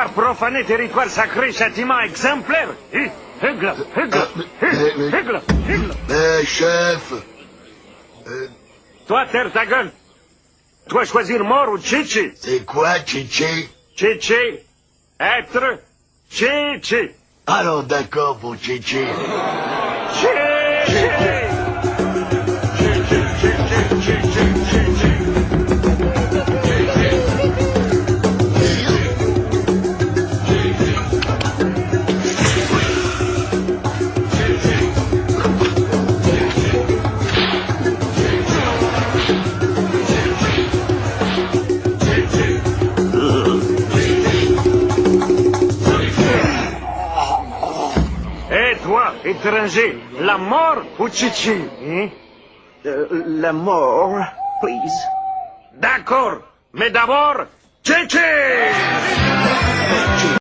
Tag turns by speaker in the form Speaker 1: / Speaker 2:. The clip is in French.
Speaker 1: profaner territoire sacré, châtiment exemplaire. Hugla.
Speaker 2: Chef.
Speaker 1: Toi, terre ta gueule. Toi, choisir mort ou Chichi.
Speaker 2: C'est quoi, Chichi?
Speaker 1: Chichi. Être Chichi.
Speaker 2: Alors d'accord pour Chichi.
Speaker 1: Et toi, étranger, la mort ou Chichi, hein?
Speaker 3: La mort, please.
Speaker 1: D'accord, mais d'abord, Chichi!